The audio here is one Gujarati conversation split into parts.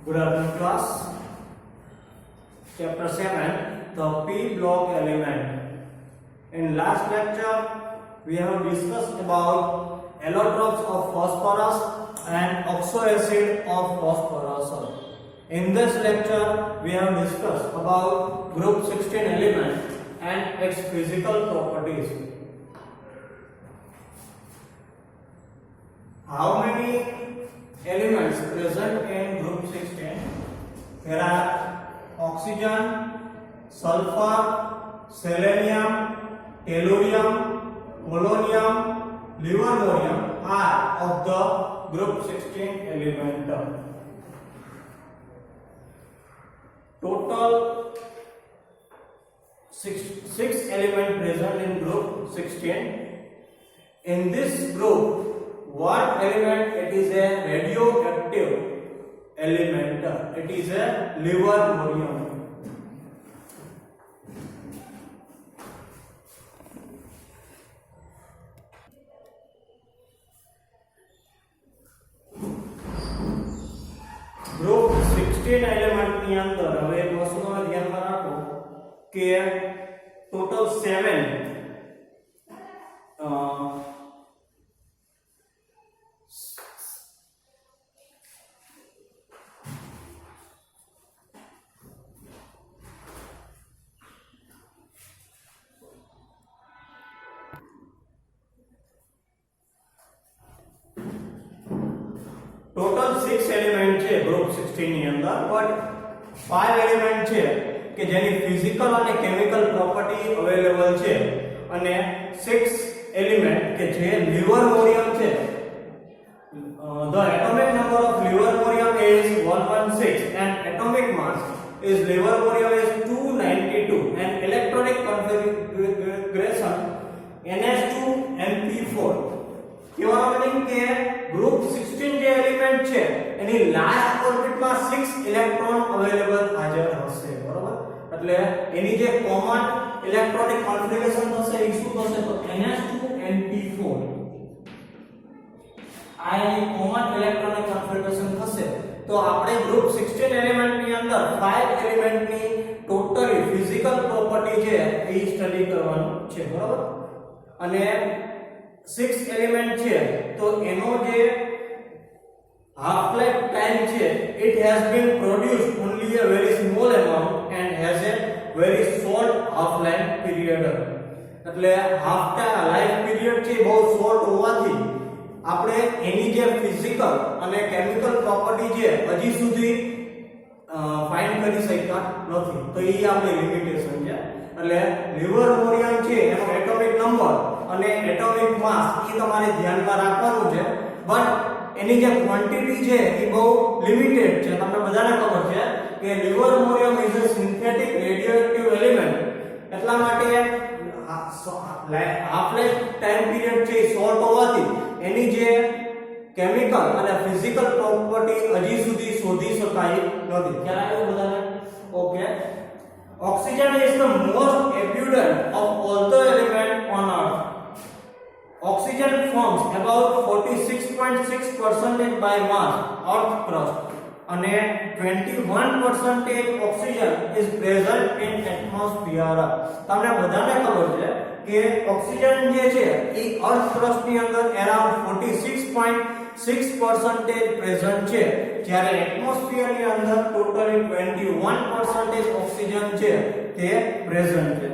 Good afternoon, class. Chapter 7, the P block element. In last lecture, we have discussed about allotropes of phosphorus and oxoacid of phosphorus. In this lecture, we have discussed about group 16 element and its physical properties. How many elements present in group 16? There are oxygen, sulfur, selenium, tellurium, polonium, livermorium are of the group 16 element. Total six elements present in group 16. In this group, what element? It is a radioactive element. It is a livermorium. Group 16 element ની અંદર હવે એક વસ્તુ તમે ધ્યાનમાં રાખો કે ટોટલ 7 ટોટલ 6 એલિમેન્ટ છે ગ્રુપ 16 ની અંદર બટ 5 એલિમેન્ટ છે કે જેની ફિઝિકલ અને કેમિકલ પ્રોપર્ટી અવેલેબલ છે અને 6 એલિમેન્ટ કે જે લિવરમોરિયમ છે. The atomic number of livermorium is 116 and atomic mass is livermorium is 292 and electronic configuration NH2np4. કેવા મીનિંગ કે ગ્રુપ 16 જે એલિમેન્ટ છે એની લાસ્ટ ઓર્બિટમાં 6 ઇલેક્ટ્રોન અવેલેબલ હાજર હશે, બરોબર? એટલે એની જે કોમન ઇલેક્ટ્રોનિક કોન્ફિગરેશન થશે એ શું થશે તો NH2np4. આ એની કોમન ઇલેક્ટ્રોનિક કોન્ફિગરેશન થશે. તો આપણે ગ્રુપ 16 એલિમેન્ટ ની અંદર 5 એલિમેન્ટ ની ટોટલી ફિઝિકલ પ્રોપર્ટી છે એ સ્ટડી કરવાનું છે, બરોબર? અને 6 એલિમેન્ટ છે તો એનો જે half life time છે it has been produced only a very small amount and has a very short half life period. એટલે half life period છે બહુ short હોવાથી આપણે એની જે ફિઝિકલ અને કેમિકલ પ્રોપર્ટી છે હજી સુધી ફાઇન્ડ કરી શક્યા નથી. તો એ આપણી લિમિટેશન છે. એટલે લિવરમોરિયમ છે એનો એટોમિક નંબર અને એટોમિક માસ એ તમારે ધ્યાનમાં રાખવાનું છે બટ એની જે ક્વોન્ટિટી છે એ બહુ લિમિટેડ છે. તમને બધાને ખબર છે કે livermorium is a synthetic radioactive element. એટલા માટે હાફ લાઈફ ટાઈમ પીરિયડ છે શોર્ટ હોવાથી એની જે કેમિકલ અને ફિઝિકલ પ્રોપર્ટી હજી સુધી શોધી શકાય નથી. ખ્યાલ આવ્યો બધાને? Okay. Oxygen is the most abundant of all the elements on Earth. Oxygen forms about 46.6% by mass Earth crust and 21% oxygen is present in atmosphere. તમને બધાને ખબર છે કે ઓક્સિજન જે છે એ અર્થ ક્રસ્ટ ની અંદર અરાઉન્ડ 46.6% પ્રેઝન્ટ છે જ્યારે એટમોસ્ફિયર ની અંદર ટોટલી 21% ઓક્સિજન છે તે પ્રેઝન્ટ છે.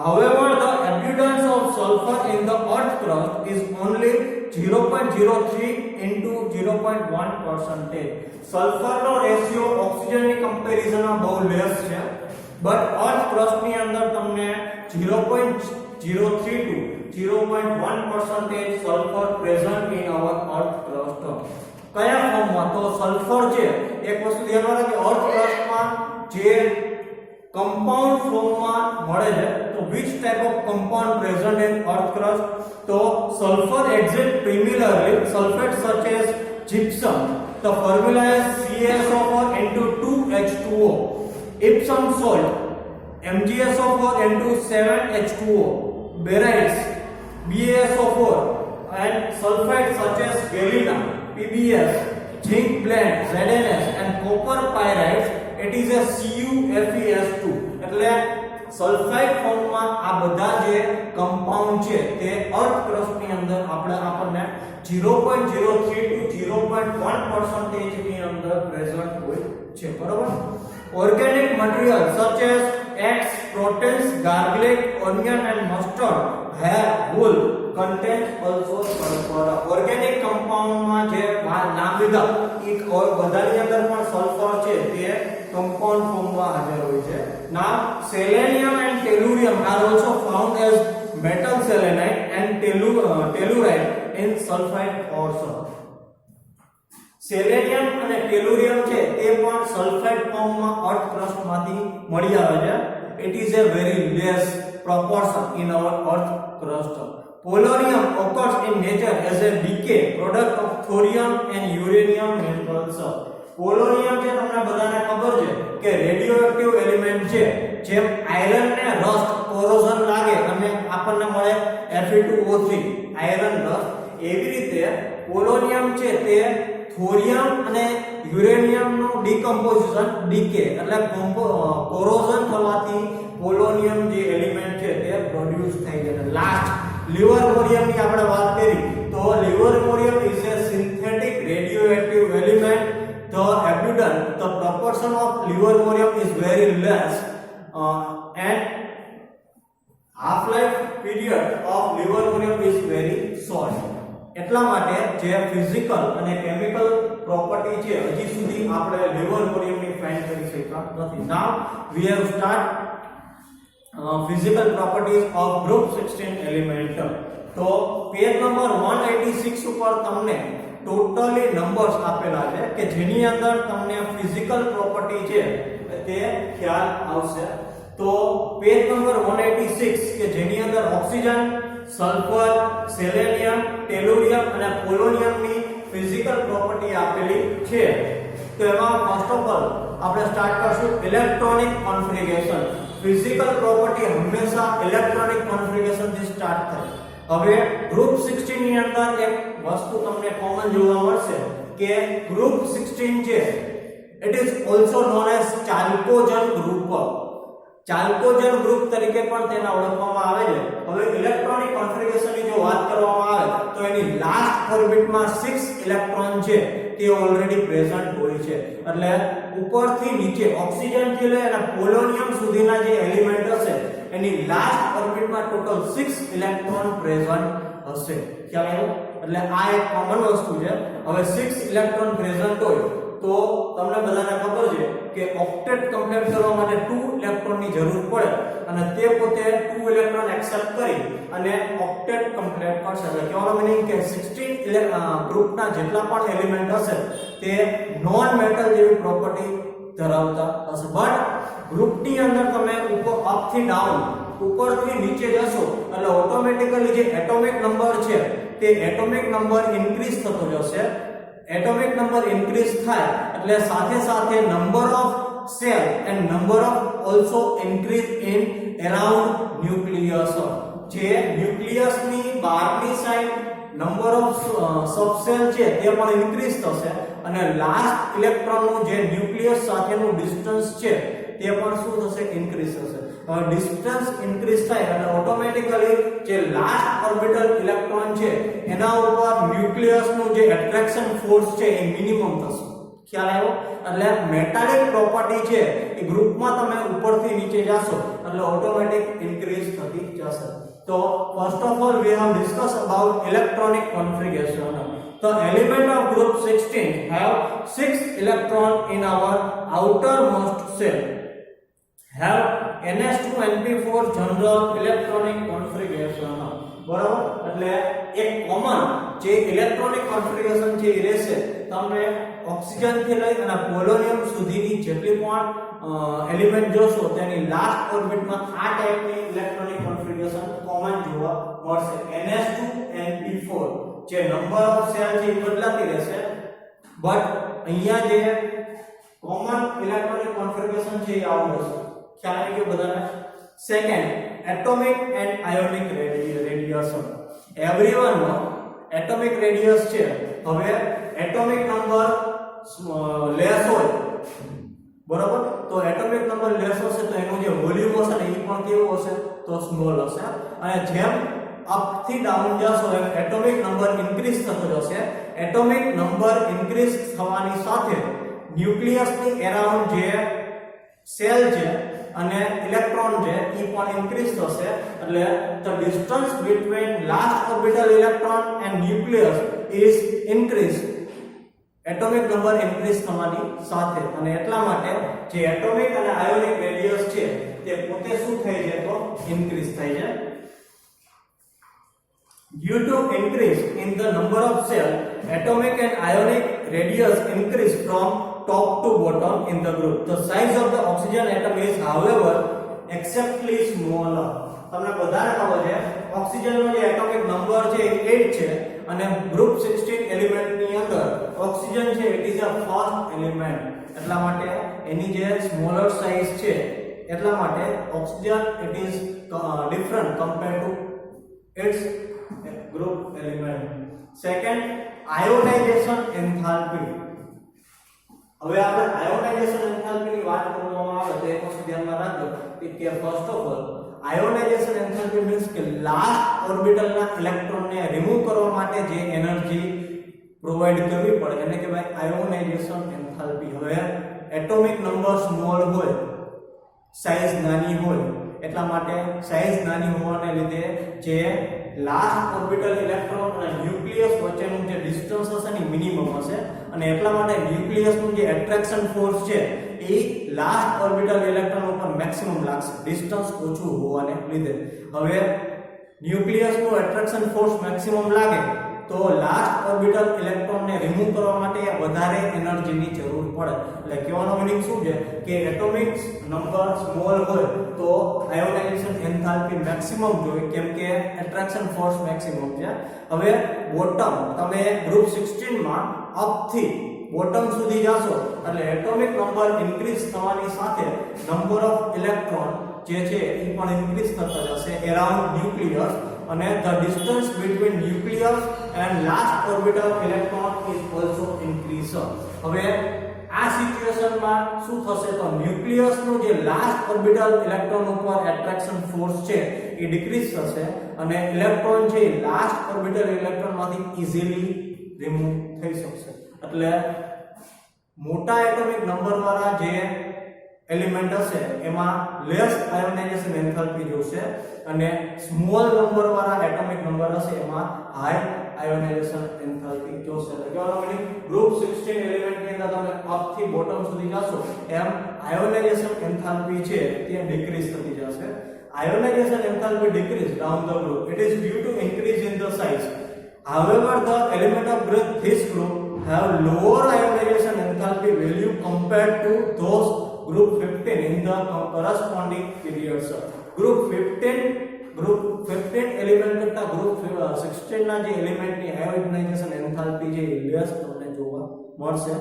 However, the abundance of sulfur in the earth crust is only 0.03 into 0.1%. Sulphur no ratio oxygen ની કમ્પેરિઝન માં બહુ લેસ છે બટ અર્થ ક્રસ્ટ ની અંદર તમને 0.03 to 0.1% sulfur present in our earth crust. કયા ફોર્મમાં? તો સલ્ફર છે એક વસ્તુ ધ્યાનમાં રાખો કે અર્થ ક્રસ્ટ માં જે compound ફોર્મમાં મળે છે તો which type of compound present in earth crust? તો sulfur exists primarily sulfates such as gypsum. The formula is CaSO4 into 2H2O. Epsom salt MgSO4 into 7H2O. Barytes BaSO4 and sulfides such as galena, PbS, J zinc blend ZnS and copper pyrites, it is a CuFeS2. એટલે સલ્ફાઇડ ફોર્મમાં આ બધા જે કમ્પાઉન્ડ છે તે અર્થ ક્રસ્ટ ની અંદર આપણને 0.03 to 0.1% ની અંદર પ્રેઝન્ટ હોય છે, બરાબર. Organic material such as eggs, proteins, garlic, onion and mustard, hair, wool contains also sulfur. Organic compound માં જે નામ લીધા એક ઓર બધાની અંદર પણ સલ્ફર છે તે compound form માં હાજર હોય છે. Now selenium and tellurium are also found as metal selenite and telluride in sulfide also. Selenium અને ટેલુરિયમ છે તે પણ સલ્ફાઇડ ફોર્મમાં અર્થ ક્રસ્ટ માંથી મળી આવે છે. It is a very less proportion in our earth crust. Polonium occurs in nature as a decay product of thorium and uranium minerals. Polonium છે તમને બધાને ખબર છે કે રેડિયોએક્ટિવ એલિમેન્ટ છે. જેમ આયરન ને રસ્ટ કોરોઝન લાગે અને આપણને મળે Fe2O3 આયરન રસ્ટ, એવી રીતે પોલોનિયમ છે તે થોરિયમ અને યુરેનિયમ નું ડીકમ્પોઝિશન ડીકે એટલે કોરોઝન થવાથી પોલોનિયમ જે એલિમેન્ટ છે તે પ્રોડ્યુસ થાય છે. લાસ્ટ લિવરમોરિયમ ની આપણે વાત કરી તો લિવરમોરિયમ is a synthetic radioactive element. The abundance, the proportion of livermorium is very less and half-life period of livermorium is very short. એટલા માટે જે ફિઝિકલ અને કેમિકલ પ્રોપર્ટી છે હજી સુધી આપણે લિવરમોરિયમ ની ફાઇન્ડ કરી શક્યા નથી. Now we have start physical properties of group 16 element. તો પેજ નંબર 186 ઉપર તમને ટોટલી નંબર્સ આપેલા છે કે જેની અંદર તમને ફિઝિકલ પ્રોપર્ટી છે તે ખ્યાલ આવશે. તો પેજ નંબર 186 કે જેની અંદર ઓક્સિજન, સલ્ફર, સેલેનિયમ, ટેલુરિયમ અને પોલોનિયમ ની ફિઝિકલ પ્રોપર્ટી આપેલી છે. તો એમાં ફર્સ્ટ ઓફ ઓલ આપણે સ્ટાર્ટ કરશું ઇલેક્ટ્રોનિક કોન્ફિગરેશન. ફિઝિકલ પ્રોપર્ટી હંમેશા ઇલેક્ટ્રોનિક કોન્ફિગરેશન થી સ્ટાર્ટ થાય. હવે ગ્રુપ 16 ની અંદર એક વસ્તુ તમને કોમન જોવા મળશે કે ગ્રુપ 16 છે it is also known as chalcogen group. Chalcogen group તરીકે પણ તેને ઓળખવામાં આવે છે. હવે ઇલેક્ટ્રોનિક કોન્ફિગરેશનની જો વાત કરવામાં આવે તો એની લાસ્ટ ઓર્બિટમાં 6 ઇલેક્ટ્રોન છે તે ઓલરેડી પ્રેઝન્ટ હોય છે. એટલે ઉપરથી નીચે ઓક્સિજન થી લઈ અને પોલોનિયમ સુધીના જે એલિમેન્ટ હશે એની લાસ્ટ ઓર્બિટમાં ટોટલ 6 ઇલેક્ટ્રોન પ્રેઝન્ટ હશે. ખ્યાલ આવ્યો? એટલે આ એક કોમન વસ્તુ છે. હવે 6 ઇલેક્ટ્રોન પ્રેઝન્ટ હોય તો તમને બધાને ખબર છે કે ઓક્ટેટ કમ્પ્લીટ કરવા માટે 2 ઇલેક્ટ્રોનની જરૂર પડે અને તે પોતે 2 ઇલેક્ટ્રોન એક્સેપ્ટ કરી અને ઓક્ટેટ કમ્પ્લીટ કરશે. એટલે કહેવાનો મીનિંગ કે 16 ગ્રુપના જેટલા પણ એલિમેન્ટ હશે તે નોન મેટલ જેવી પ્રોપર્ટી ધરાવતા હશે. બટ ગ્રુપની અંદર તમે ઉપર અપ થી ડાઉન ઉપરથી નીચે જશો એટલે ઓટોમેટિકલી જે એટોમિક નંબર છે તે એટોમિક નંબર ઇન્ક્રીઝ થતો જશે. એટોમિક નંબર ઇન્ક્રીઝ થાય એટલે સાથે સાથે number of cell and number of also increase in around nucleus. જે ન્યુક્લિયસ ની બહારની સાઈડ નંબર ઓફ સબસેલ છે તે પણ ઇન્ક્રીઝ થશે અને લાસ્ટ ઇલેક્ટ્રોન નું જે ન્યુક્લિયસ સાથેનું ડિસ્ટન્સ છે તે પણ શું થશે? ઇન્ક્રીઝ થશે. હવે ડિસ્ટન્સ ઇન્ક્રીઝ થાય એટલે ઓટોમેટિકલી જે લાસ્ટ ઓર્બિટલ ઇલેક્ટ્રોન છે એના ઉપર ન્યુક્લિયસ નું જે એટ્રેક્શન ફોર્સ છે એ મિનિમમ થશે. ખ્યાલ આવ્યો? એટલે મેટાલિક પ્રોપર્ટી છે એ ગ્રુપમાં તમે ઉપરથી નીચે જાશો એટલે ઓટોમેટિક ઇન્ક્રીઝ થતી જશે. તો first of all we have discussed about electronic configuration. The element of group 16 have 6 electron in our outermost shell. Have NS2NP4 general electronic configuration. બરાબર? એટલે એક કોમન જે ઇલેક્ટ્રોનિક કોન્ફિગરેશન છે એ રહેશે. તમે ઓક્સિજન થી લઈ અને પોલોનિયમ સુધીની જેટલી પણ એલિમેન્ટ જોશો તેની લાસ્ટ ઓર્બિટમાં આ ટાઈપની ઇલેક્ટ્રોનિક કોન્ફિગરેશન કોમન જોવા મળશે. NS2NP4 જે નંબર ઓફ સેલ છે એ બદલાતી રહેશે બટ અહીંયા જે કોમન ઇલેક્ટ્રોનિક કોન્ફિગરેશન છે એ આવું હશે. ખ્યાલ આવી ગયો બધાને? Second, atomic and ionic radiation. Everyone નો એટોમિક રેડિયસ છે. હવે એટોમિક નંબર લેસ હોય બરાબર, તો એટોમિક નંબર લેસ હશે તો એનું જે વોલ્યુમ હશે ને એ પણ કેવું હશે તો સ્મોલ હશે. અને જેમ અપ થી ડાઉન જશો એમ એટોમિક નંબર ઇન્ક્રીઝ થતો જશે. એટોમિક નંબર ઇન્ક્રીઝ થવાની સાથે ન્યુક્લિયસની અરાઉન્ડ જે સેલ છે અને ઇલેક્ટ્રોન છે એ પણ ઇન્ક્રીઝ થશે. એટલે the distance between last orbital electron and nucleus is increased. Atomic number increase થવાની સાથે, અને એટલા માટે જે એટોમિક અને આયોનિક રેડિયસ છે તે પોતે શું થાય છે તો ઇન્ક્રીઝ થાય છે. Due to increase in the number of cell, atomic and ionic radius increase from top to bottom in the group. The size of the oxygen atom is, however, exceptionally smaller. તમને બધાને ખબર છે ઓક્સિજનનો જે એટોમિક નંબર છે એ 8 છે અને ગ્રુપ 16 એલિમેન્ટ ની અંદર ઓક્સિજન છે it is a first element. એટલા માટે એની જે સ્મોલર સાઇઝ છે એટલા માટે oxygen it is different compare to its group element. Second, ionization enthalpy. હવે આપણે આયોનાઇઝેશન એન્થાલ્પી ની વાત કરવામાં આવે તો એક વસ્તુ ધ્યાનમાં રાખજો કે first of all ionisation enthalpy means કે લાસ્ટ ઓર્બિટલ ના ઇલેક્ટ્રોન ને રિમૂવ કરવા માટે જે એનર્જી પ્રોવાઈડ કરવી પડે એને કહેવાય આયોનાઇઝેશન એન્થાલ્પી. હવે એટોમિક નંબર સ્મોલ હોય, સાઈઝ નાની હોય, એટલા માટે સાઈઝ નાની હોવાને લીધે જે લાસ્ટ ઓર્બિટલ ઇલેક્ટ્રોન અને ન્યુક્લિયસ વચ્ચેનું જે ડિસ્ટન્સ હશે ને મિનિમમ હશે, અને એટલા માટે ન્યુક્લિયસનું જે એટ્રેક્શન ફોર્સ છે એ લાસ્ટ ઓર્બિટલ ઇલેક્ટ્રોન ઉપર મેક્સિમમ લાગશે ડિસ્ટન્સ ઓછું હોવાને લીધે. હવે ન્યુક્લિયસનું એટ્રેક્શન ફોર્સ મેક્સિમમ લાગે તો લાસ્ટ ઓર્બિટલ ઇલેક્ટ્રોનને રિમૂવ કરવા માટે વધારે એનર્જીની જરૂર પડે. એટલે કહેવાનો મીનિંગ શું છે કે એટોમિક નંબર સ્મોલ હોય તો આયોનાઇઝેશન એન્થાલ્પી મેક્સિમમ જોઈએ કેમ કે એટ્રેક્શન ફોર્સ મેક્સિમમ છે. હવે બોટમ તમે ગ્રુપ 16 માં અપ થી બોટમ સુધી જશો એટલે એટોમિક નંબર ઇન્ક્રીઝ થવાની સાથે નંબર ઓફ ઇલેક્ટ્રોન જે છે એ પણ ઇન્ક્રીઝ થતા જશે અરાઉન્ડ ન્યુક્લિયસ, અને the distance between nucleus and last orbital electron is also increase. હવે આ સિચ્યુએશનમાં શું થશે તો ન્યુક્લિયસ નું જે લાસ્ટ ઓર્બિટલ ઇલેક્ટ્રોન ઉપર એટ્રેક્શન ફોર્સ છે એ ડિક્રીઝ થશે અને ઇલેક્ટ્રોન છે લાસ્ટ ઓર્બિટલ ઇલેક્ટ્રોન માંથી ઈઝીલી રિમૂવ થઈ શકશે. એટલે મોટા એટોમિક નંબર વાળા જે એલિમેન્ટ હશે એમાં લેસ આયોનાઇઝેશન એન્થાલ્પી જોશે અને સ્મોલ નંબર વાળા એટોમિક નંબર હશે એમાં હાઈ આયોનાઇઝેશન એન્થાલ્પી જોશે. એટલે કહેવાનો મીનિંગ ગ્રુપ 16 એલિમેન્ટ ની અંદર તમે અપ થી બોટમ સુધી જશો એમ આયોનાઇઝેશન એન્થાલ્પી છે તે ડિક્રીઝ થતી જશે. Ionization enthalpy decrease down the group. It is due to increase in the size. However, the element of this group have lower ionization enthalpy value compared to those group 15 in the corresponding periods. Group 15 element કરતા group 16 ના જે એલિમેન્ટ ની ionization enthalpy જે લેસ તમને જોવા મળશે.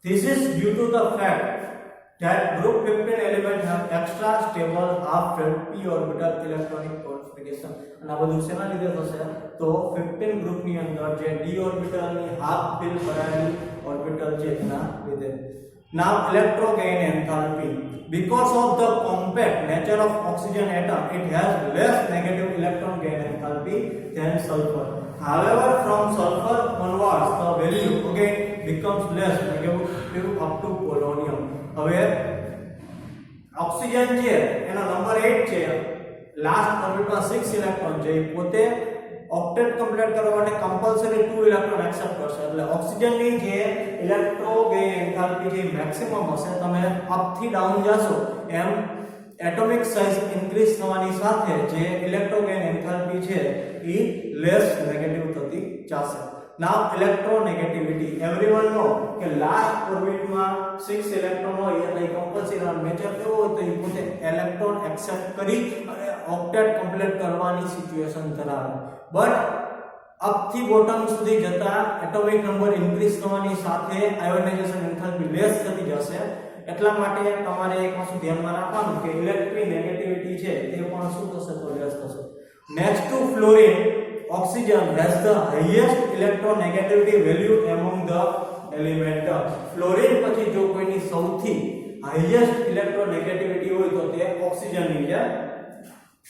This is due to the fact that group 15 element have extra stable half filled p orbital electronic configuration. અને આ બધું શેના લીધે થશે તો 15 ગ્રુપ ની અંદર જે d orbital ની half fill કરાયેલી orbital છે એના લીધે. Now electrogain enthalpy. Because of the compact nature of oxygen atom, it has less negative electron gain enthalpy than sulfur. However, from sulfur onwards, the value again becomes less negative up to polonium. હવે ઓક્સિજન છે એનો નંબર 8 છે, લાસ્ટ ઓર્બિટમાં 6 ઇલેક્ટ્રોન છે, પોતે ઓક્ટેટ કમ્પ્લીટ કરવા માટે કમ્પલસરી 2 ઇલેક્ટ્રોન એક્સેપ્ટ કરશે. એટલે ઓક્સિજનની જે ઇલેક્ટ્રોગેન એન્થાલ્પી જે મેક્સિમમ હશે, તમે અપ થી ડાઉન જશો એમ એટોમિક સાઇઝ ઇન્ક્રીઝ થવાની સાથે જે ઇલેક્ટ્રોગેન એન્થાલ્પી છે એ લેસ નેગેટિવ થતી જશે. Now electronegativity. Everyone know કે લાસ્ટ ઓર્બિટમાં 6 ઇલેક્ટ્રોન હોય એટલે કમ્પલસરી નેચર કેવો હોય તો એ પોતે ઇલેક્ટ્રોન એક્સેપ્ટ કરી અને ઓક્ટેટ કમ્પ્લીટ કરવાની સિચ્યુએશન ધરાવે. બટ અપ થી બોટમ સુધી જતા એટોમિક નંબર ઇન્ક્રીઝ થવાની સાથે આયોનાઇઝેશન એન્થાલ્પી લેસ થતી જશે. એટલા માટે તમારે એક વસ્તુ ધ્યાનમાં રાખવાનું કે ઇલેક્ટ્રોનેગેટિવિટી છે તે પણ શું થશે તો લેસ થશે. Next to fluorine, oxygen has the highest electronegativity value among the element fluorine પછી જો કોઈની સૌથી હાઈએસ્ટ ઇલેક્ટ્રોનેગેટિવિટી હોય તો તે ઓક્સિજનની છે.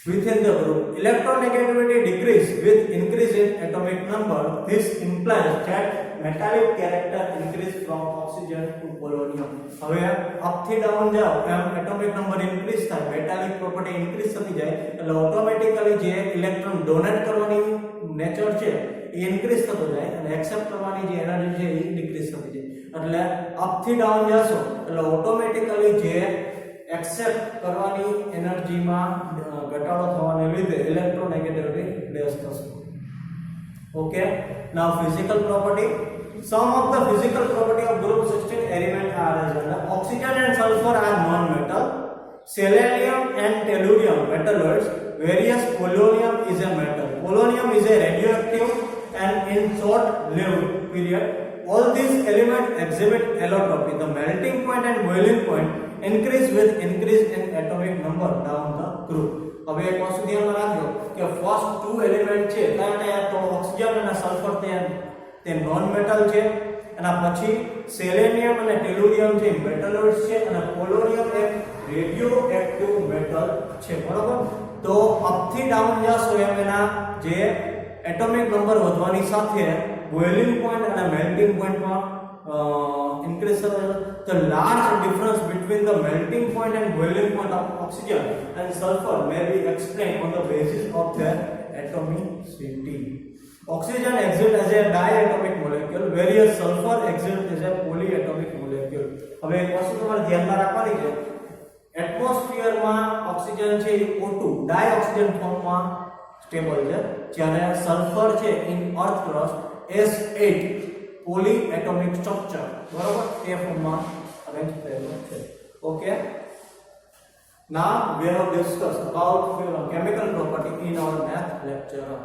Within the group, electronegativity decrease with increase in atomic number. This implies that metallic character increase from oxygen to polonium. હવે અપથી ડાઉન જાઓ એમ એટોમિક નંબર ઇન્ક્રીઝ થાય, મેટાલિક પ્રોપર્ટી ઇન્ક્રીઝ થતી જાય એટલે ઓટોમેટિકલી જે ઇલેક્ટ્રોન ડોનેટ કરવાની નેચર છે એ ઇન્ક્રીઝ થતો જાય અને એક્સેપ્ટ કરવાની જે એનર્જી છે એ ડિક્રીઝ થતી જાય. એટલે અપથી ડાઉન જશો એટલે ઓટોમેટિકલી જે એક્સેપ્ટ કરવાની એનર્જીમાં ઘટાડો થવાને લીધે ઇલેક્ટ્રોનેગેટિવિટી લેસ થશે. Okay, now physical property. Some of the physical property of group 16 element are as under. Oxygen and sulfur are non-metal. Selenium and tellurium metalloids. Whereas polonium is a metal. Polonium is a radioactive and in short-lived period. All these elements exhibit allotropy. The melting point and boiling point increase with increase in atomic number down the group. હવે એક વસ્તુ ધ્યાનમાં રાખજો કે ફર્સ્ટ ટુ એલિમેન્ટ છે ત્યાં તો ઓક્સિજન અને સલ્ફર તે નોન મેટલ છે, અને પછી સેલેનિયમ અને ટેલુરિયમ છે મેટલોઇડ્સ છે, અને પોલોનિયમ એક રેડિયો એક્ટિવ મેટલ છે. બરોબર, તો અપથી ડાઉન જશો એમ એના જે એટોમિક નંબર વધવાની સાથે બોઇલિંગ પોઈન્ટ અને melting પોઈન્ટમાં increase the large difference between the melting point and boiling point of oxygen and sulfur may be explained on the basis of their atomicity. Oxygen exists as a diatomic molecule, whereas sulfur exists as a polyatomic molecule. હવે એક વસ્તુ તમારે ધ્યાનમાં રાખવાની છે, એટમોસ્ફિયરમાં ઓક્સિજન છે એ O2 ડાયઓક્સિજન ફોર્મમાં સ્ટેબલ છે, જ્યારે સલ્ફર છે in earth crust S8 polyatomic structure, બરાબર, તે ફોર્મમાં અરેન્જ થયેલો છે. Okay, now we have discussed about chemical property in our math lecture.